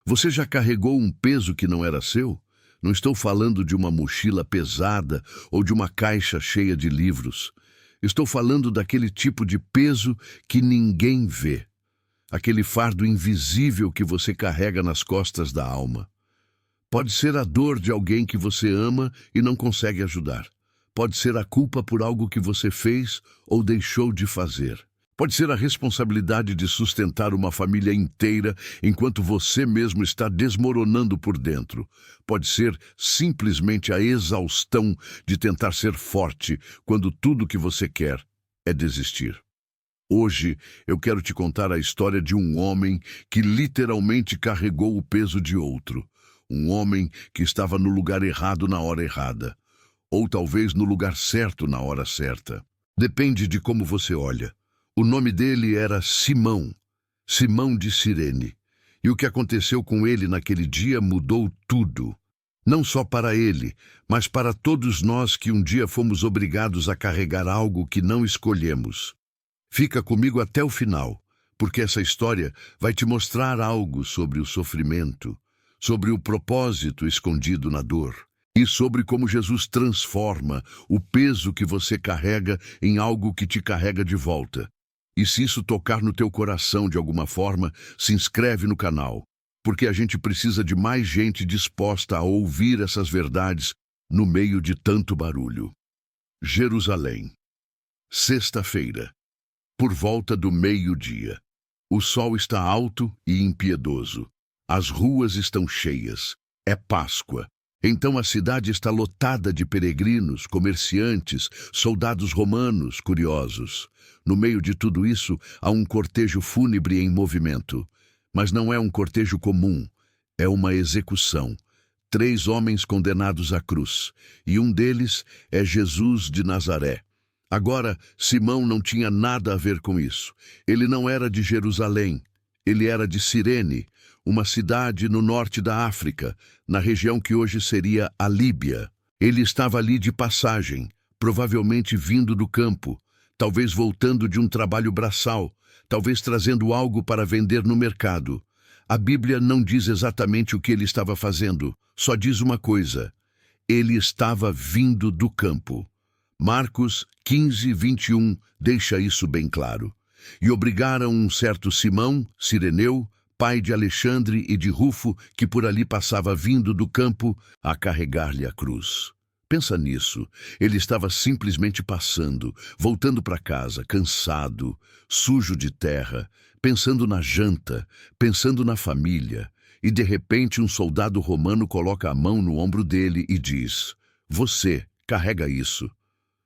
Você já carregou um peso que não era seu? Não estou falando de uma mochila pesada ou de uma caixa cheia de livros. Estou falando daquele tipo de peso que ninguém vê. Aquele fardo invisível que você carrega nas costas da alma. Pode ser a dor de alguém que você ama e não consegue ajudar. Pode ser a culpa por algo que você fez ou deixou de fazer. Pode ser a responsabilidade de sustentar uma família inteira enquanto você mesmo está desmoronando por dentro. Pode ser simplesmente a exaustão de tentar ser forte quando tudo que você quer é desistir. Hoje eu quero te contar a história de um homem que literalmente carregou o peso de outro. Um homem que estava no lugar errado na hora errada. Ou talvez no lugar certo na hora certa. Depende de como você olha. O nome dele era Simão, Simão de Cirene. E o que aconteceu com ele naquele dia mudou tudo. Não só para ele, mas para todos nós que um dia fomos obrigados a carregar algo que não escolhemos. Fica comigo até o final, porque essa história vai te mostrar algo sobre o sofrimento, sobre o propósito escondido na dor, e sobre como Jesus transforma o peso que você carrega em algo que te carrega de volta. E se isso tocar no teu coração de alguma forma, se inscreve no canal, porque a gente precisa de mais gente disposta a ouvir essas verdades no meio de tanto barulho. Jerusalém. Sexta-feira. Por volta do meio-dia. O sol está alto e impiedoso. As ruas estão cheias. É Páscoa. Então a cidade está lotada de peregrinos, comerciantes, soldados romanos curiosos. No meio de tudo isso, há um cortejo fúnebre em movimento. Mas não é um cortejo comum, é uma execução. 3 homens condenados à cruz, e um deles é Jesus de Nazaré. Agora, Simão não tinha nada a ver com isso. Ele não era de Jerusalém, ele era de Cirene, uma cidade no norte da África, na região que hoje seria a Líbia. Ele estava ali de passagem, provavelmente vindo do campo, talvez voltando de um trabalho braçal, talvez trazendo algo para vender no mercado. A Bíblia não diz exatamente o que ele estava fazendo, só diz uma coisa: ele estava vindo do campo. Marcos 15:21 deixa isso bem claro. E obrigaram um certo Simão, Cireneu, pai de Alexandre e de Rufo, que por ali passava vindo do campo, a carregar-lhe a cruz. Pensa nisso, ele estava simplesmente passando, voltando para casa, cansado, sujo de terra, pensando na janta, pensando na família, e de repente um soldado romano coloca a mão no ombro dele e diz: "Você, carrega isso."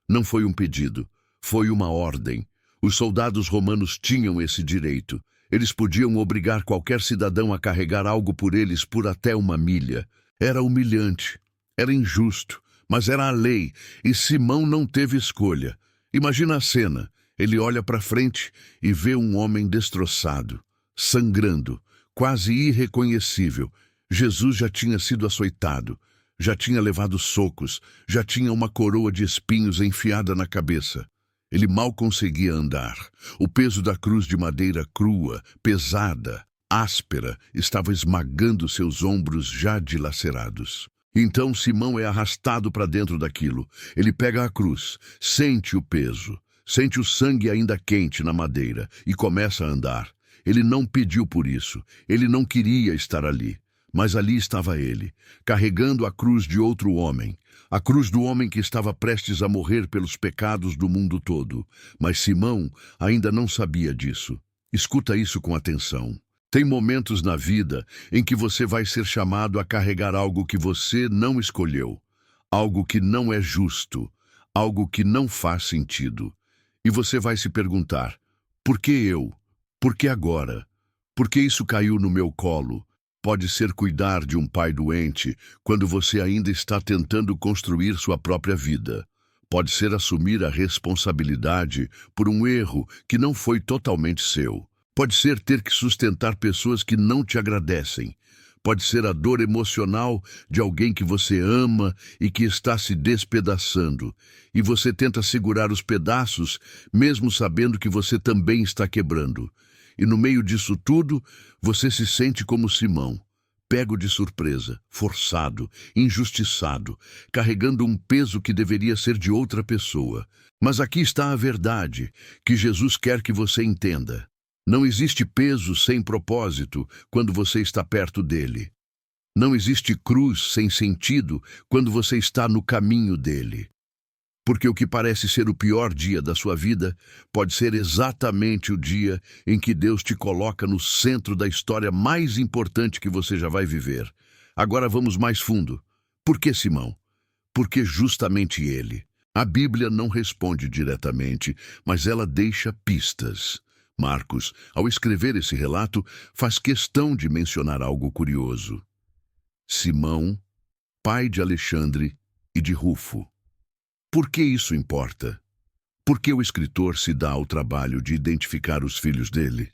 Não foi um pedido, foi uma ordem. Os soldados romanos tinham esse direito. Eles podiam obrigar qualquer cidadão a carregar algo por eles por até 1 milha. Era humilhante, era injusto, mas era a lei, e Simão não teve escolha. Imagina a cena. Ele olha para frente e vê um homem destroçado, sangrando, quase irreconhecível. Jesus já tinha sido açoitado, já tinha levado socos, já tinha uma coroa de espinhos enfiada na cabeça. Ele mal conseguia andar. O peso da cruz de madeira crua, pesada, áspera, estava esmagando seus ombros já dilacerados. Então Simão é arrastado para dentro daquilo. Ele pega a cruz, sente o peso, sente o sangue ainda quente na madeira e começa a andar. Ele não pediu por isso, ele não queria estar ali. Mas ali estava ele, carregando a cruz de outro homem, a cruz do homem que estava prestes a morrer pelos pecados do mundo todo. Mas Simão ainda não sabia disso. Escuta isso com atenção. Tem momentos na vida em que você vai ser chamado a carregar algo que você não escolheu, algo que não é justo, algo que não faz sentido. E você vai se perguntar: por que eu? Por que agora? Por que isso caiu no meu colo? Pode ser cuidar de um pai doente quando você ainda está tentando construir sua própria vida. Pode ser assumir a responsabilidade por um erro que não foi totalmente seu. Pode ser ter que sustentar pessoas que não te agradecem. Pode ser a dor emocional de alguém que você ama e que está se despedaçando. E você tenta segurar os pedaços, mesmo sabendo que você também está quebrando. E no meio disso tudo, você se sente como Simão, pego de surpresa, forçado, injustiçado, carregando um peso que deveria ser de outra pessoa. Mas aqui está a verdade, que Jesus quer que você entenda. Não existe peso sem propósito quando você está perto dele. Não existe cruz sem sentido quando você está no caminho dele. Porque o que parece ser o pior dia da sua vida pode ser exatamente o dia em que Deus te coloca no centro da história mais importante que você já vai viver. Agora vamos mais fundo. Por que Simão? Porque justamente ele. A Bíblia não responde diretamente, mas ela deixa pistas. Marcos, ao escrever esse relato, faz questão de mencionar algo curioso. Simão, pai de Alexandre e de Rufo. Por que isso importa? Por que o escritor se dá ao trabalho de identificar os filhos dele?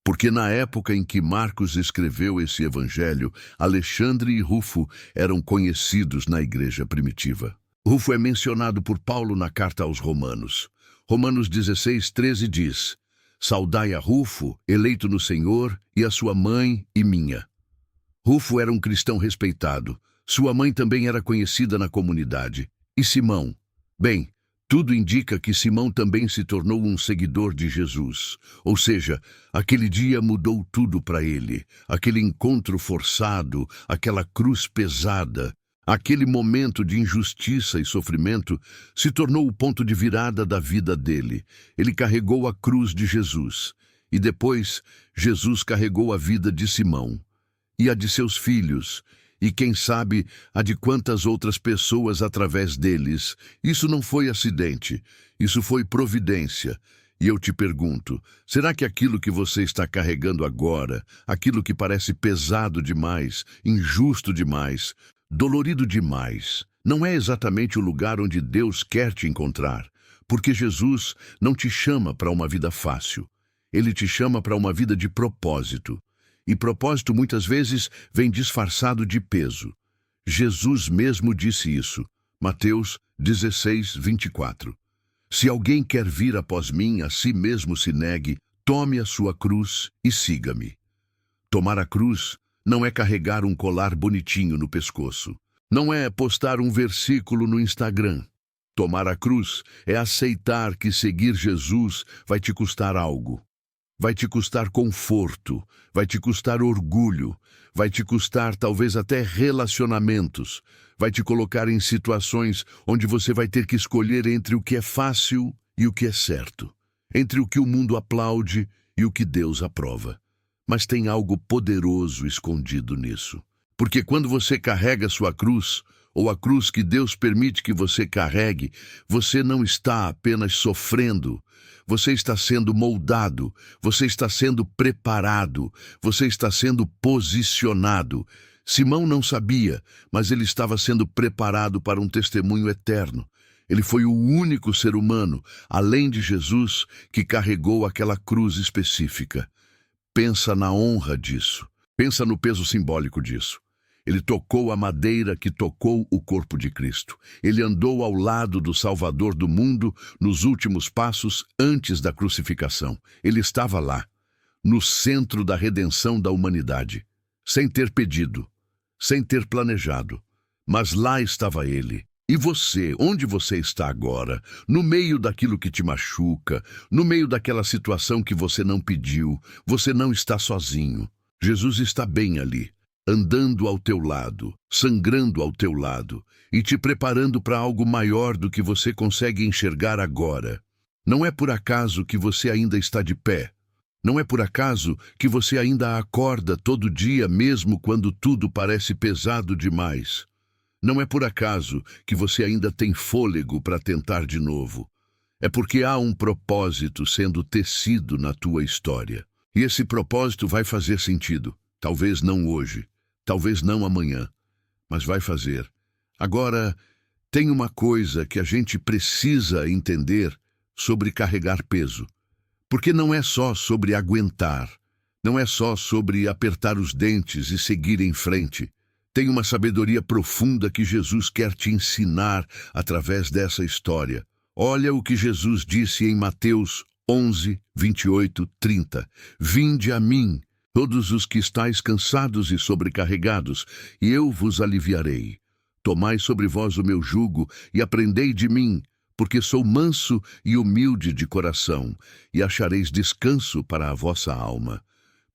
Porque na época em que Marcos escreveu esse evangelho, Alexandre e Rufo eram conhecidos na igreja primitiva. Rufo é mencionado por Paulo na carta aos Romanos. Romanos 16:13 diz: Saudai a Rufo, eleito no Senhor, e a sua mãe e minha. Rufo era um cristão respeitado. Sua mãe também era conhecida na comunidade. E Simão? Bem, tudo indica que Simão também se tornou um seguidor de Jesus. Ou seja, aquele dia mudou tudo para ele. Aquele encontro forçado, aquela cruz pesada, aquele momento de injustiça e sofrimento se tornou o ponto de virada da vida dele. Ele carregou a cruz de Jesus. E depois, Jesus carregou a vida de Simão e a de seus filhos, e quem sabe a de quantas outras pessoas através deles. Isso não foi acidente, isso foi providência. E eu te pergunto, será que aquilo que você está carregando agora, aquilo que parece pesado demais, injusto demais, dolorido demais, não é exatamente o lugar onde Deus quer te encontrar? Porque Jesus não te chama para uma vida fácil. Ele te chama para uma vida de propósito. E propósito muitas vezes vem disfarçado de peso. Jesus mesmo disse isso. Mateus 16:24. Se alguém quer vir após mim, a si mesmo se negue, tome a sua cruz e siga-me. Tomar a cruz não é carregar um colar bonitinho no pescoço. Não é postar um versículo no Instagram. Tomar a cruz é aceitar que seguir Jesus vai te custar algo. Vai te custar conforto, vai te custar orgulho, vai te custar talvez até relacionamentos, vai te colocar em situações onde você vai ter que escolher entre o que é fácil e o que é certo, entre o que o mundo aplaude e o que Deus aprova. Mas tem algo poderoso escondido nisso. Porque quando você carrega sua cruz, ou a cruz que Deus permite que você carregue, você não está apenas sofrendo, você está sendo moldado, você está sendo preparado, você está sendo posicionado. Simão não sabia, mas ele estava sendo preparado para um testemunho eterno. Ele foi o único ser humano, além de Jesus, que carregou aquela cruz específica. Pensa na honra disso. Pensa no peso simbólico disso. Ele tocou a madeira que tocou o corpo de Cristo. Ele andou ao lado do Salvador do mundo nos últimos passos antes da crucificação. Ele estava lá, no centro da redenção da humanidade, sem ter pedido, sem ter planejado. Mas lá estava ele. E você, onde você está agora? No meio daquilo que te machuca, no meio daquela situação que você não pediu, você não está sozinho. Jesus está bem ali, andando ao teu lado, sangrando ao teu lado e te preparando para algo maior do que você consegue enxergar agora. Não é por acaso que você ainda está de pé. Não é por acaso que você ainda acorda todo dia, mesmo quando tudo parece pesado demais. Não é por acaso que você ainda tem fôlego para tentar de novo. É porque há um propósito sendo tecido na tua história. E esse propósito vai fazer sentido. Talvez não hoje, talvez não amanhã, mas vai fazer. Agora, tem uma coisa que a gente precisa entender sobre carregar peso. Porque não é só sobre aguentar, não é só sobre apertar os dentes e seguir em frente. Tem uma sabedoria profunda que Jesus quer te ensinar através dessa história. Olha o que Jesus disse em Mateus 11, 28, 30. Vinde a mim, todos os que estáis cansados e sobrecarregados, e eu vos aliviarei. Tomai sobre vós o meu jugo e aprendei de mim, porque sou manso e humilde de coração, e achareis descanso para a vossa alma.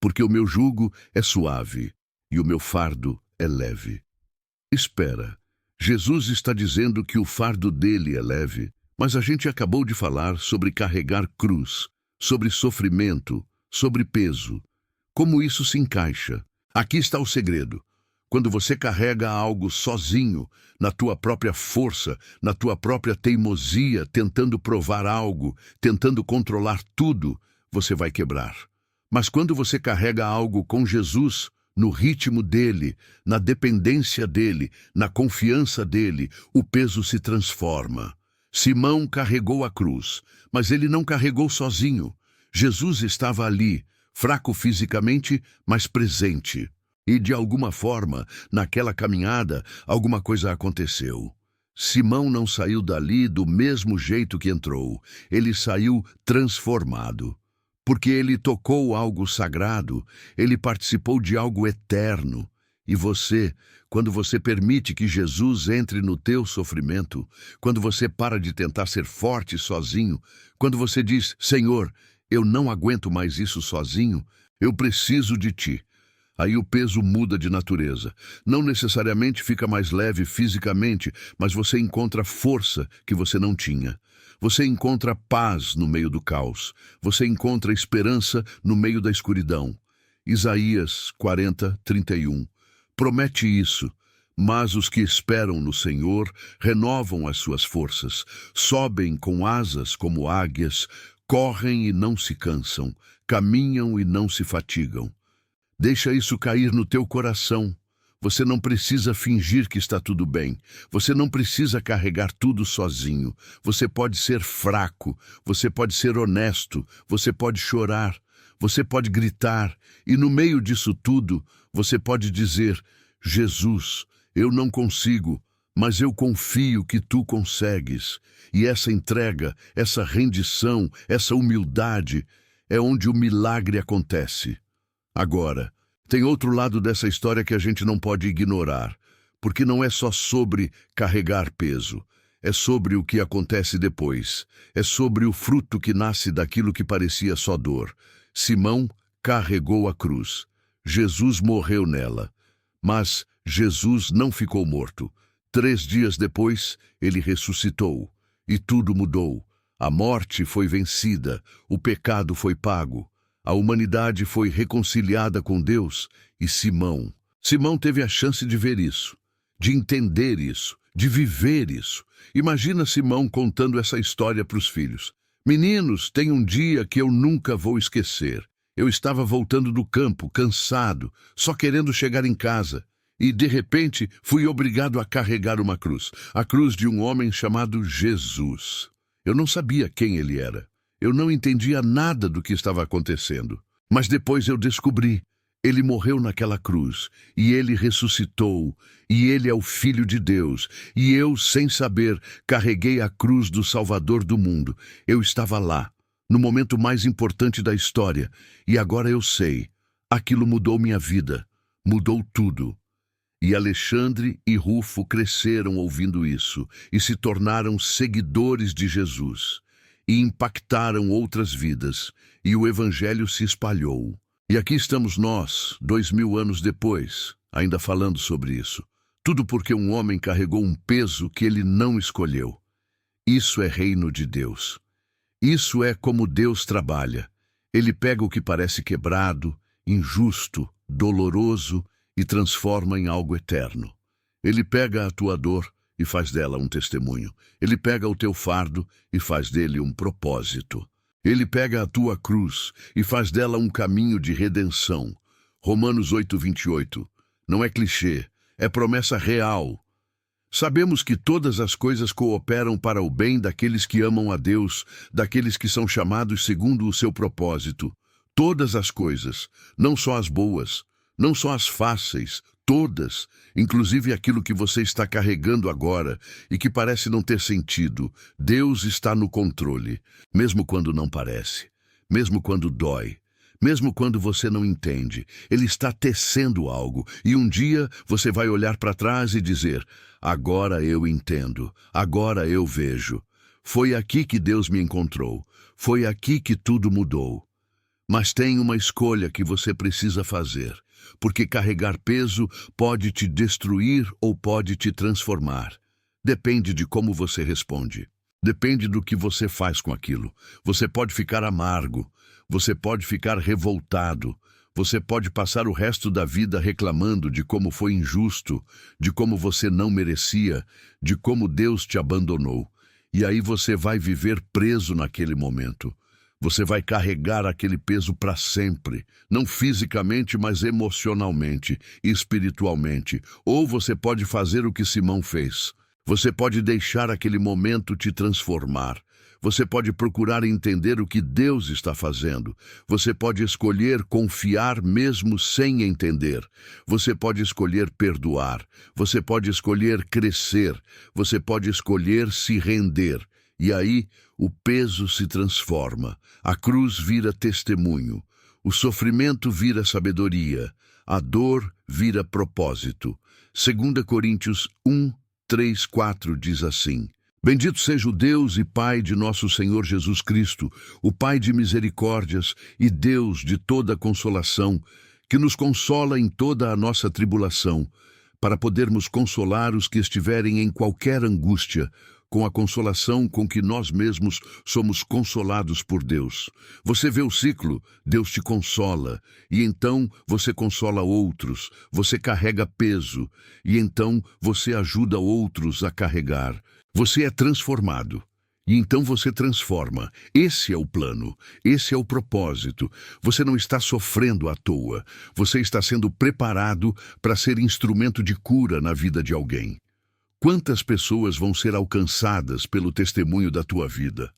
Porque o meu jugo é suave e o meu fardo é leve. Espera, Jesus está dizendo que o fardo dele é leve, mas a gente acabou de falar sobre carregar cruz, sobre sofrimento, sobre peso. Como isso se encaixa? Aqui está o segredo. Quando você carrega algo sozinho, na tua própria força, na tua própria teimosia, tentando provar algo, tentando controlar tudo, você vai quebrar. Mas quando você carrega algo com Jesus, no ritmo dele, na dependência dele, na confiança dele, o peso se transforma. Simão carregou a cruz, mas ele não carregou sozinho. Jesus estava ali, fraco fisicamente, mas presente. E de alguma forma, naquela caminhada, alguma coisa aconteceu. Simão não saiu dali do mesmo jeito que entrou. Ele saiu transformado. Porque ele tocou algo sagrado, ele participou de algo eterno. E você, quando você permite que Jesus entre no teu sofrimento, quando você para de tentar ser forte sozinho, quando você diz, Senhor, eu não aguento mais isso sozinho, eu preciso de ti. Aí o peso muda de natureza. Não necessariamente fica mais leve fisicamente, mas você encontra força que você não tinha. Você encontra paz no meio do caos. Você encontra esperança no meio da escuridão. Isaías 40:31. Promete isso. Mas os que esperam no Senhor renovam as suas forças, sobem com asas como águias, correm e não se cansam, caminham e não se fatigam. Deixa isso cair no teu coração. Você não precisa fingir que está tudo bem. Você não precisa carregar tudo sozinho. Você pode ser fraco, você pode ser honesto, você pode chorar, você pode gritar, e no meio disso tudo, você pode dizer, Jesus, eu não consigo, mas eu confio que tu consegues. E essa entrega, essa rendição, essa humildade, é onde o milagre acontece. Agora, tem outro lado dessa história que a gente não pode ignorar, porque não é só sobre carregar peso, é sobre o que acontece depois, é sobre o fruto que nasce daquilo que parecia só dor. Simão carregou a cruz, Jesus morreu nela, mas Jesus não ficou morto. 3 dias depois, ele ressuscitou, e tudo mudou. A morte foi vencida, o pecado foi pago. A humanidade foi reconciliada com Deus e Simão teve a chance de ver isso, de entender isso, de viver isso. Imagina Simão contando essa história para os filhos. Meninos, tem um dia que eu nunca vou esquecer. Eu estava voltando do campo, cansado, só querendo chegar em casa. E, de repente, fui obrigado a carregar uma cruz. A cruz de um homem chamado Jesus. Eu não sabia quem ele era. Eu não entendia nada do que estava acontecendo. Mas depois eu descobri. Ele morreu naquela cruz, e ele ressuscitou, e ele é o Filho de Deus. E eu, sem saber, carreguei a cruz do Salvador do mundo. Eu estava lá, no momento mais importante da história, e agora eu sei. Aquilo mudou minha vida, mudou tudo. E Alexandre e Rufo cresceram ouvindo isso, e se tornaram seguidores de Jesus. E impactaram outras vidas, e o Evangelho se espalhou. E aqui estamos nós, 2000 anos depois, ainda falando sobre isso. Tudo porque um homem carregou um peso que ele não escolheu. Isso é reino de Deus. Isso é como Deus trabalha. Ele pega o que parece quebrado, injusto, doloroso e transforma em algo eterno. Ele pega a tua dor e faz dela um testemunho. Ele pega o teu fardo e faz dele um propósito. Ele pega a tua cruz e faz dela um caminho de redenção. Romanos 8:28. Não é clichê, é promessa real. Sabemos que todas as coisas cooperam para o bem daqueles que amam a Deus, daqueles que são chamados segundo o seu propósito. Todas as coisas, não só as boas, não só as fáceis, todas, inclusive aquilo que você está carregando agora e que parece não ter sentido. Deus está no controle, mesmo quando não parece, mesmo quando dói, Mesmo quando você não entende, Ele está tecendo algo, e um dia você vai olhar para trás e dizer: agora eu entendo, agora eu vejo. Foi aqui que Deus me encontrou, foi aqui que tudo mudou. Mas tem uma escolha que você precisa fazer, porque carregar peso pode te destruir ou pode te transformar. Depende de como você responde. Depende do que você faz com aquilo. Você pode ficar amargo, você pode ficar revoltado, você pode passar o resto da vida reclamando de como foi injusto, de como você não merecia, de como Deus te abandonou. E aí você vai viver preso naquele momento. Você vai carregar aquele peso para sempre, não fisicamente, mas emocionalmente e espiritualmente. Ou você pode fazer o que Simão fez. Você pode deixar aquele momento te transformar. Você pode procurar entender o que Deus está fazendo. Você pode escolher confiar mesmo sem entender. Você pode escolher perdoar. Você pode escolher crescer. Você pode escolher se render. E aí, o peso se transforma. A cruz vira testemunho. O sofrimento vira sabedoria. A dor vira propósito. 2 Coríntios 1, 3, 4 diz assim: Bendito seja o Deus e Pai de nosso Senhor Jesus Cristo, o Pai de misericórdias e Deus de toda consolação, que nos consola em toda a nossa tribulação, para podermos consolar os que estiverem em qualquer angústia, com a consolação com que nós mesmos somos consolados por Deus. Você vê o ciclo, Deus te consola, e então você consola outros, você carrega peso, e então você ajuda outros a carregar. Você é transformado, e então você transforma. Esse é o plano, esse é o propósito. Você não está sofrendo à toa, você está sendo preparado para ser instrumento de cura na vida de alguém. Quantas pessoas vão ser alcançadas pelo testemunho da tua vida?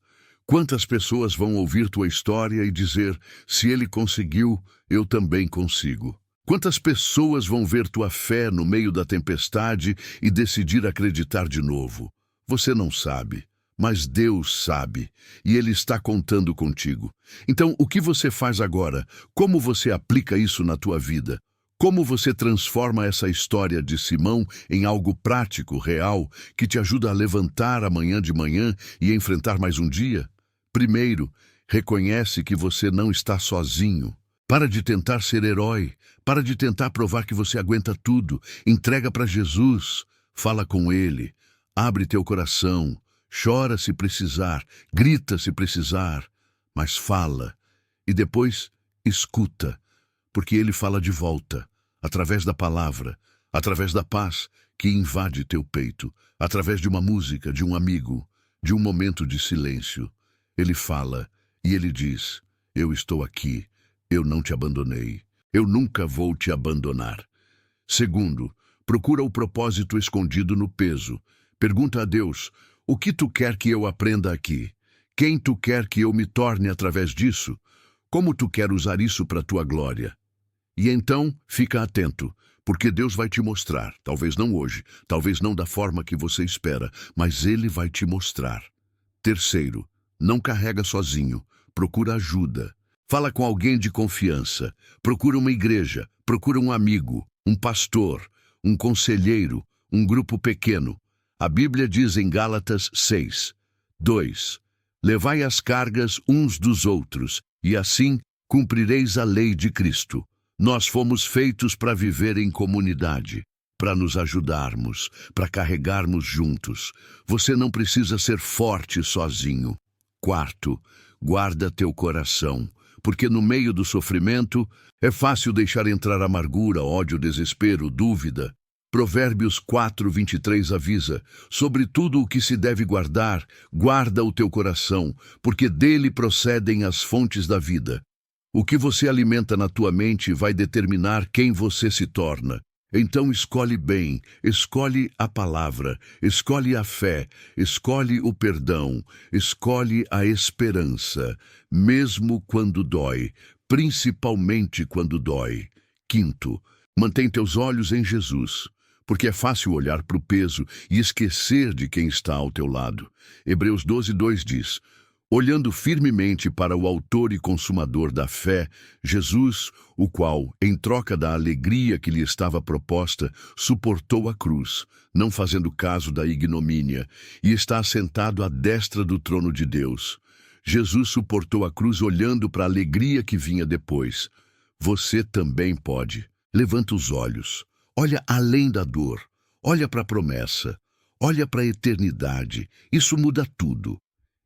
Quantas pessoas vão ouvir tua história e dizer: se ele conseguiu, eu também consigo? Quantas pessoas vão ver tua fé no meio da tempestade e decidir acreditar de novo? Você não sabe, mas Deus sabe, e Ele está contando contigo. Então, o que você faz agora? Como você aplica isso na tua vida? Como você transforma essa história de Simão em algo prático, real, que te ajuda a levantar amanhã de manhã e enfrentar mais um dia? Primeiro, reconhece que você não está sozinho. Para de tentar ser herói. Para de tentar provar que você aguenta tudo. Entrega para Jesus. Fala com Ele. Abre teu coração. Chora se precisar. Grita se precisar. Mas fala. E depois, escuta. Porque Ele fala de volta, através da palavra, através da paz que invade teu peito, através de uma música, de um amigo, de um momento de silêncio. Ele fala e Ele diz: eu estou aqui, eu não te abandonei, eu nunca vou te abandonar. Segundo, procura o propósito escondido no peso. Pergunta a Deus: o que tu quer que eu aprenda aqui? Quem tu quer que eu me torne através disso? Como tu quer usar isso para a tua glória? E então, fica atento, porque Deus vai te mostrar, talvez não hoje, talvez não da forma que você espera, mas Ele vai te mostrar. Terceiro, não carrega sozinho, procura ajuda. Fala com alguém de confiança, procura uma igreja, procura um amigo, um pastor, um conselheiro, um grupo pequeno. A Bíblia diz em Gálatas 6, 2, levai as cargas uns dos outros, e assim cumprireis a lei de Cristo. Nós fomos feitos para viver em comunidade, para nos ajudarmos, para carregarmos juntos. Você não precisa ser forte sozinho. Quarto, guarda teu coração, porque no meio do sofrimento é fácil deixar entrar amargura, ódio, desespero, dúvida. Provérbios 4, 23 avisa: sobre tudo o que se deve guardar, guarda o teu coração, porque dele procedem as fontes da vida. O que você alimenta na tua mente vai determinar quem você se torna. Então escolhe bem, escolhe a palavra, escolhe a fé, escolhe o perdão, escolhe a esperança, mesmo quando dói, principalmente quando dói. Quinto, mantém teus olhos em Jesus, porque é fácil olhar para o peso e esquecer de quem está ao teu lado. Hebreus 12, 2 diz: olhando firmemente para o autor e consumador da fé, Jesus, o qual, em troca da alegria que lhe estava proposta, suportou a cruz, não fazendo caso da ignomínia, e está assentado à destra do trono de Deus. Jesus suportou a cruz olhando para a alegria que vinha depois. Você também pode. Levanta os olhos. Olha além da dor. Olha para a promessa. Olha para a eternidade. Isso muda tudo.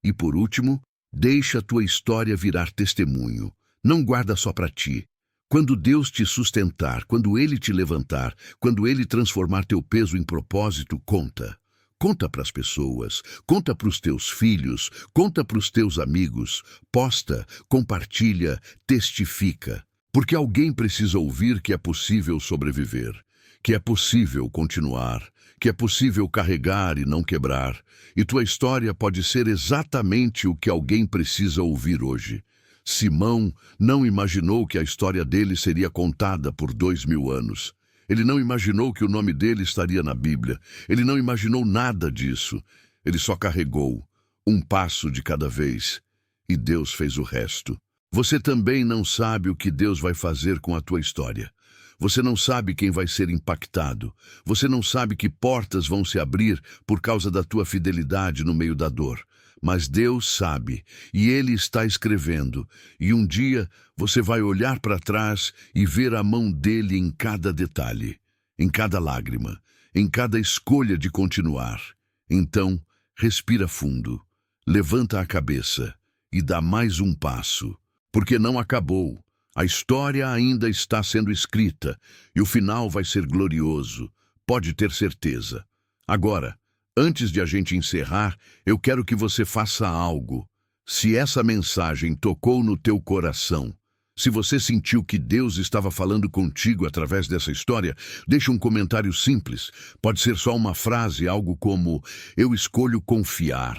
E por último, deixa a tua história virar testemunho. Não guarda só para ti. Quando Deus te sustentar, quando Ele te levantar, quando Ele transformar teu peso em propósito, conta. Conta para as pessoas, conta para os teus filhos, conta para os teus amigos, posta, compartilha, testifica. Porque alguém precisa ouvir que é possível sobreviver, que é possível continuar, que é possível carregar e não quebrar. E tua história pode ser exatamente o que alguém precisa ouvir hoje. Simão não imaginou que a história dele seria contada por 2000 anos. Ele não imaginou que o nome dele estaria na Bíblia. Ele não imaginou nada disso. Ele só carregou, um passo de cada vez. E Deus fez o resto. Você também não sabe o que Deus vai fazer com a tua história. Você não sabe quem vai ser impactado. Você não sabe que portas vão se abrir por causa da tua fidelidade no meio da dor. Mas Deus sabe, e Ele está escrevendo. E um dia você vai olhar para trás e ver a mão dele em cada detalhe, em cada lágrima, em cada escolha de continuar. Então, respira fundo, levanta a cabeça e dá mais um passo. Porque não acabou. A história ainda está sendo escrita e o final vai ser glorioso. Pode ter certeza. Agora, antes de a gente encerrar, eu quero que você faça algo. Se essa mensagem tocou no teu coração, se você sentiu que Deus estava falando contigo através dessa história, deixe um comentário simples. Pode ser só uma frase, algo como: eu escolho confiar.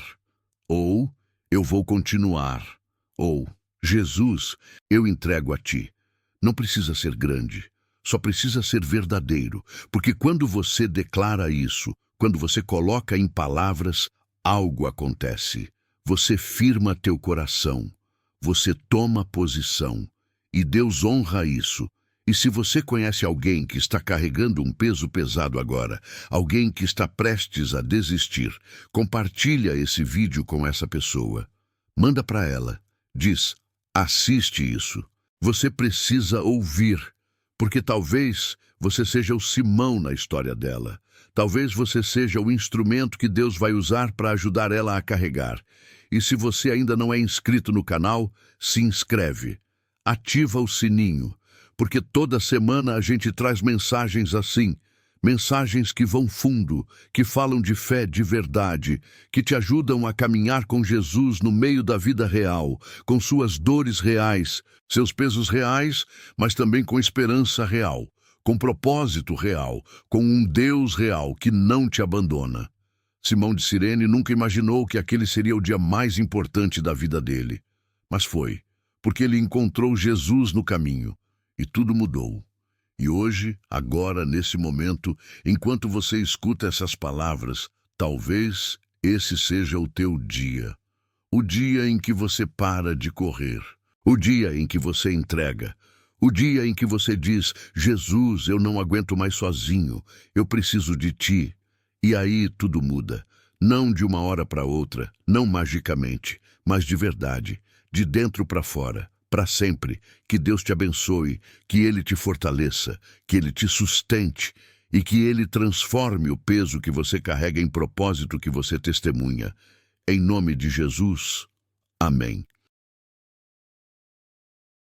Ou, eu vou continuar. Ou, Jesus, eu entrego a ti. Não precisa ser grande, só precisa ser verdadeiro, porque quando você declara isso, quando você coloca em palavras, algo acontece. Você firma teu coração, você toma posição, e Deus honra isso. E se você conhece alguém que está carregando um peso pesado agora, alguém que está prestes a desistir, compartilha esse vídeo com essa pessoa. Manda para ela. Diz: assiste isso. Você precisa ouvir, porque talvez você seja o Simão na história dela. Talvez você seja o instrumento que Deus vai usar para ajudar ela a carregar. E se você ainda não é inscrito no canal, se inscreve. Ativa o sininho, porque toda semana a gente traz mensagens assim. Mensagens que vão fundo, que falam de fé de verdade, que te ajudam a caminhar com Jesus no meio da vida real, com suas dores reais, seus pesos reais, mas também com esperança real, com propósito real, com um Deus real que não te abandona. Simão de Cirene nunca imaginou que aquele seria o dia mais importante da vida dele. Mas foi, porque ele encontrou Jesus no caminho, e tudo mudou. E hoje, agora, nesse momento, enquanto você escuta essas palavras, talvez esse seja o teu dia. O dia em que você para de correr. O dia em que você entrega. O dia em que você diz: Jesus, eu não aguento mais sozinho. Eu preciso de ti. E aí tudo muda. Não de uma hora para outra, não magicamente, mas de verdade, de dentro para fora. Para sempre, que Deus te abençoe, que Ele te fortaleça, que Ele te sustente e que Ele transforme o peso que você carrega em propósito que você testemunha. Em nome de Jesus, amém.